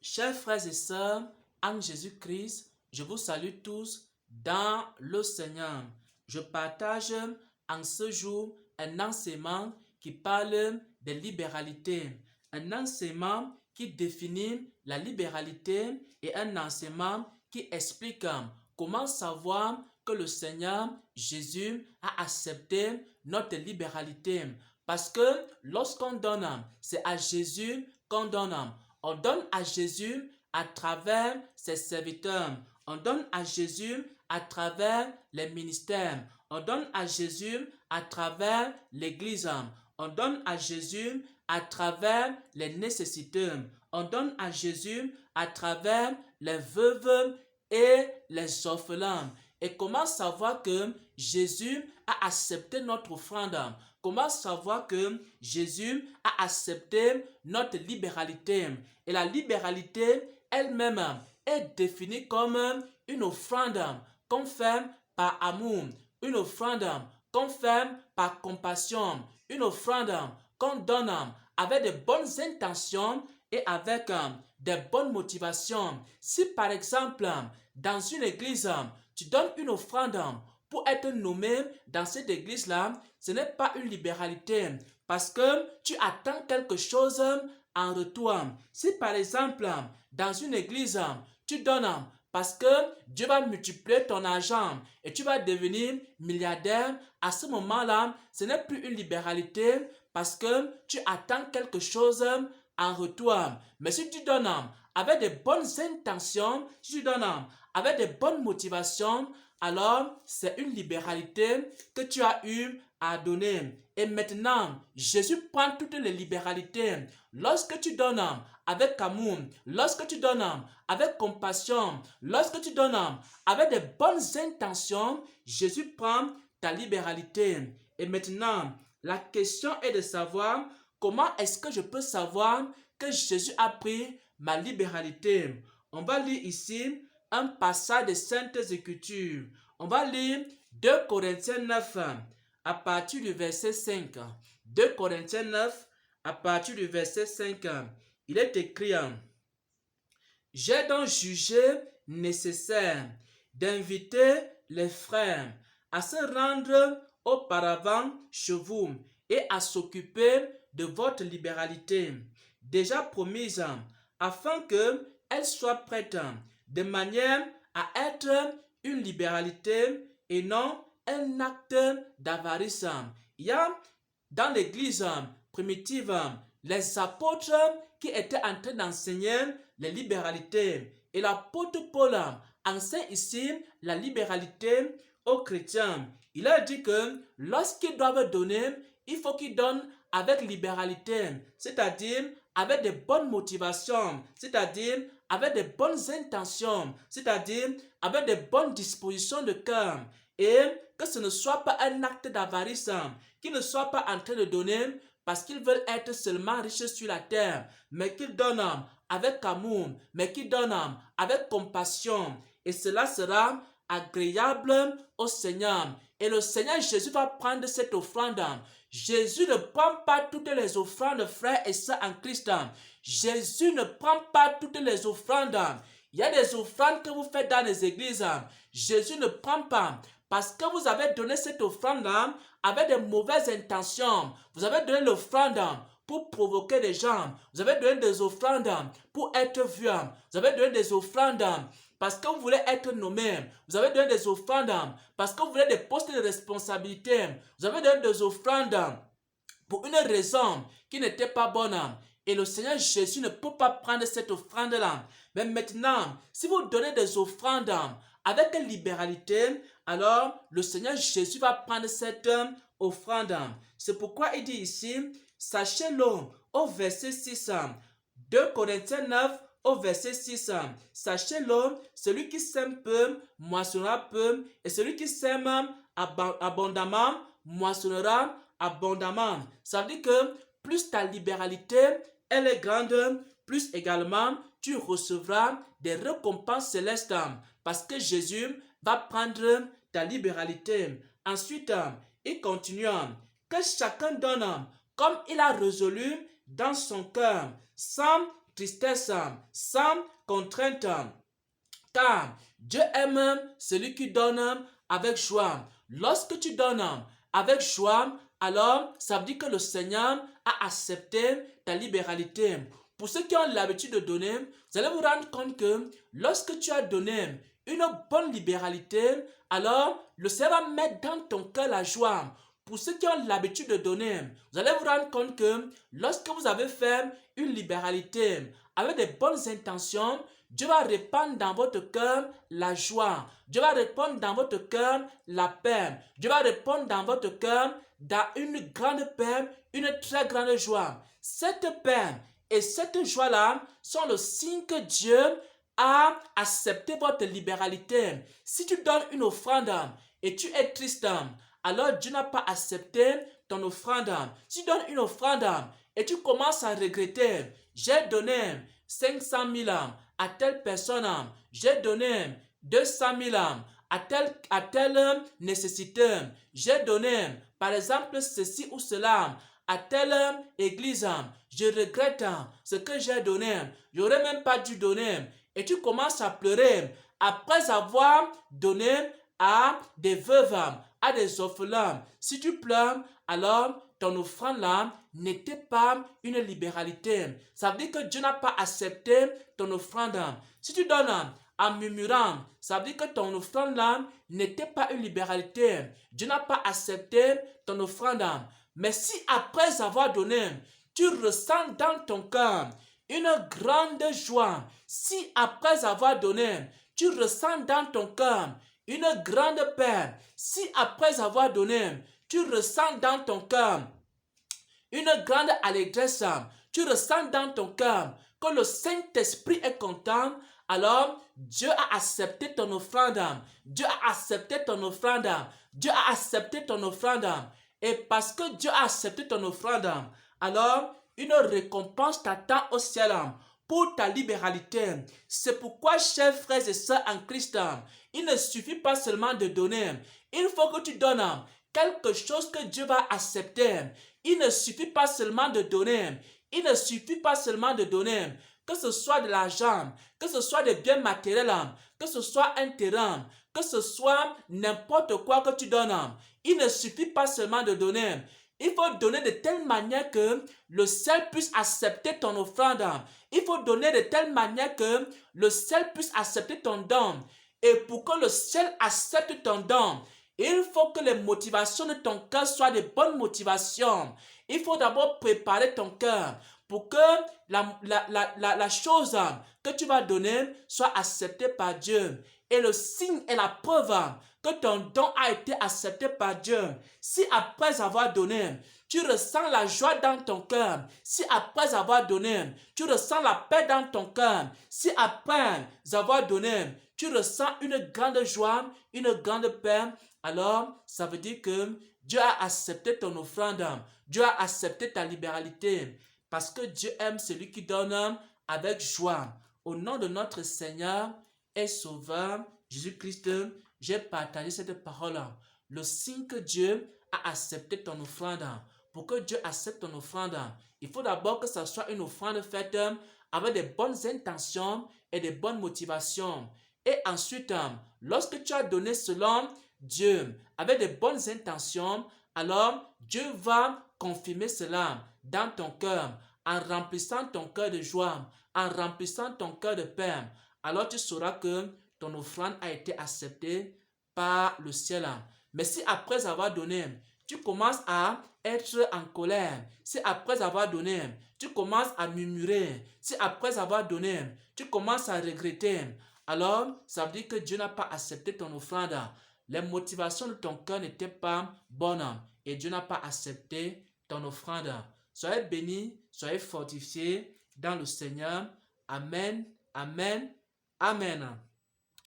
Chers frères et sœurs, en Jésus-Christ, je vous salue tous dans le Seigneur. Je partage en ce jour un enseignement qui parle de libéralité, un enseignement qui définit la libéralité et un enseignement qui explique comment savoir que le Seigneur Jésus a accepté notre libéralité. Parce que lorsqu'on donne, c'est à Jésus qu'on donne. On donne à Jésus à travers ses serviteurs. On donne à Jésus à travers les ministères. On donne à Jésus à travers l'Église. On donne à Jésus à travers les nécessiteux. On donne à Jésus à travers les veuves et les orphelins. Et comment savoir que Jésus a accepté notre offrande? Comment savoir que Jésus a accepté notre libéralité? Et la libéralité elle-même est définie comme une offrande qu'on fait par amour, une offrande qu'on fait par compassion, une offrande qu'on donne avec de bonnes intentions et avec des bonnes motivations. Si par exemple, dans une église, tu donnes une offrande pour être nommé dans cette église-là, ce n'est pas une libéralité parce que tu attends quelque chose en retour. Si par exemple, dans une église, tu donnes parce que Dieu va multiplier ton argent et tu vas devenir milliardaire, à ce moment-là, ce n'est plus une libéralité parce que tu attends quelque chose en retour. Mais si tu donnes avec de bonnes intentions, si tu donnes avec de bonnes motivations, alors c'est une libéralité que tu as eu à donner. Et maintenant, Jésus prend toutes les libéralités. Lorsque tu donnes avec amour, lorsque tu donnes avec compassion, lorsque tu donnes avec de bonnes intentions, Jésus prend ta libéralité. Et maintenant, la question est de savoir comment est-ce que je peux savoir que Jésus a pris ma libéralité. On va lire ici un passage des Saintes Écritures. On va lire 2 Corinthiens 9 à partir du verset 5. 2 Corinthiens 9 à partir du verset 5. Il est écrit: J'ai donc jugé nécessaire d'inviter les frères à se rendre auparavant chez vous et à s'occuper de votre libéralité, déjà promise, afin qu'elle soit prête, de manière à être une libéralité et non un acte d'avarice. Il y a dans l'église primitive les apôtres qui étaient en train d'enseigner les libéralités. Et l'apôtre Paul enseigne ici la libéralité aux chrétiens. Il a dit que lorsqu'ils doivent donner, il faut qu'ils donnent avec libéralité, c'est-à-dire avec de bonnes motivations, c'est-à-dire avec de bonnes intentions, c'est-à-dire avec de bonnes dispositions de cœur. Et que ce ne soit pas un acte d'avarice, qu'ils ne soient pas en train de donner parce qu'ils veulent être seulement riches sur la terre, mais qu'ils donnent avec amour, mais qu'ils donnent avec compassion. Et cela sera agréable au Seigneur. Et le Seigneur Jésus va prendre cette offrande. Jésus ne prend pas toutes les offrandes, frères et sœurs en Christ. Jésus ne prend pas toutes les offrandes. Il y a des offrandes que vous faites dans les églises. Jésus ne prend pas parce que vous avez donné cette offrande-là avec de mauvaises intentions. Vous avez donné l'offrande pour provoquer les gens. Vous avez donné des offrandes pour être vu. Vous avez donné des offrandes parce que vous voulez être nommé. Vous avez donné des offrandes parce que vous voulez des postes de responsabilité. Vous avez donné des offrandes pour une raison qui n'était pas bonne. Et le Seigneur Jésus ne peut pas prendre cette offrande-là. Mais maintenant, si vous donnez des offrandes avec libéralité, alors le Seigneur Jésus va prendre cette offrande. C'est pourquoi il dit ici, sachez-le au verset 6, 2 Corinthiens 9, au verset 6, sachez-le, celui qui sème peu, moissonnera peu, et celui qui sème abondamment, moissonnera abondamment. Ça veut dire que plus ta libéralité, elle est grande, plus également tu recevras des récompenses célestes parce que Jésus va prendre ta libéralité. Ensuite, il continue, que chacun donne comme il a résolu dans son cœur, sans tristesse, sans contrainte. Car Dieu aime celui qui donne avec joie. Lorsque tu donnes avec joie, alors ça veut dire que le Seigneur a accepté ta libéralité. Pour ceux qui ont l'habitude de donner, vous allez vous rendre compte que lorsque tu as donné une bonne libéralité, alors le Seigneur va mettre dans ton cœur la joie. Pour ceux qui ont l'habitude de donner, vous allez vous rendre compte que lorsque vous avez fait une libéralité avec des bonnes intentions, Dieu va répandre dans votre cœur la joie. Dieu va répandre dans votre cœur la paix. Dieu va répandre dans votre cœur dans une grande paix, une très grande joie. Cette paix et cette joie-là sont le signe que Dieu a accepté votre libéralité. Si tu donnes une offrande et tu es triste, alors Dieu n'a pas accepté ton offrande. Si tu donnes une offrande et tu commences à regretter, j'ai donné 500 000 à telle personne, j'ai donné 200 000 à telle nécessité, j'ai donné par exemple ceci ou cela à telle église, je regrette ce que j'ai donné, j'aurais même pas dû donner, et tu commences à pleurer après avoir donné à des veuves, à des orphelins. Si tu pleures, alors ton offrande là n'était pas une libéralité. Ça veut dire que Dieu n'a pas accepté ton offrande. Si tu donnes en murmurant, ça veut dire que ton offrande là n'était pas une libéralité. Dieu n'a pas accepté ton offrande. Mais si après avoir donné, tu ressens dans ton cœur une grande joie, si après avoir donné, tu ressens dans ton cœur une grande paix, si après avoir donné, tu ressens dans ton cœur une grande allégresse, tu ressens dans ton cœur que le Saint-Esprit est content, alors Dieu a accepté ton offrande. Dieu a accepté ton offrande. Dieu a accepté ton offrande. Et parce que Dieu a accepté ton offrande, alors une récompense t'attend au ciel pour ta libéralité. C'est pourquoi, chers frères et sœurs en Christ, il ne suffit pas seulement de donner. Il faut que tu donnes quelque chose que Dieu va accepter. Il ne suffit pas seulement de donner. Il ne suffit pas seulement de donner. Que ce soit de l'argent, que ce soit des biens matériels, que ce soit un terrain, que ce soit n'importe quoi que tu donnes. Il ne suffit pas seulement de donner. Il faut donner de telle manière que le ciel puisse accepter ton offrande. Il faut donner de telle manière que le ciel puisse accepter ton don. Et pour que le ciel accepte ton don, il faut que les motivations de ton cœur soient de bonnes motivations. Il faut d'abord préparer ton cœur pour que la chose que tu vas donner soit acceptée par Dieu. Et le signe et la preuve que ton don a été accepté par Dieu. Si après avoir donné, tu ressens la joie dans ton cœur. Si après avoir donné, tu ressens la paix dans ton cœur. Si après avoir donné, tu ressens une grande joie, une grande paix, alors ça veut dire que Dieu a accepté ton offrande. Dieu a accepté ta libéralité. Parce que Dieu aime celui qui donne avec joie. Au nom de notre Seigneur et Sauveur Jésus-Christ, j'ai partagé cette parole. Le signe que Dieu a accepté ton offrande. Pour que Dieu accepte ton offrande, il faut d'abord que ce soit une offrande faite avec des bonnes intentions et des bonnes motivations. Et ensuite, lorsque tu as donné selon Dieu avec des bonnes intentions, alors Dieu va confirmer cela dans ton cœur, en remplissant ton cœur de joie, en remplissant ton cœur de paix. Alors tu sauras que ton offrande a été acceptée par le ciel. Mais si après avoir donné, tu commences à être en colère, si après avoir donné, tu commences à murmurer, si après avoir donné, tu commences à regretter, alors ça veut dire que Dieu n'a pas accepté ton offrande. Les motivations de ton cœur n'étaient pas bonnes et Dieu n'a pas accepté ton offrande. Soyez bénis, soyez fortifiés dans le Seigneur. Amen, amen, amen.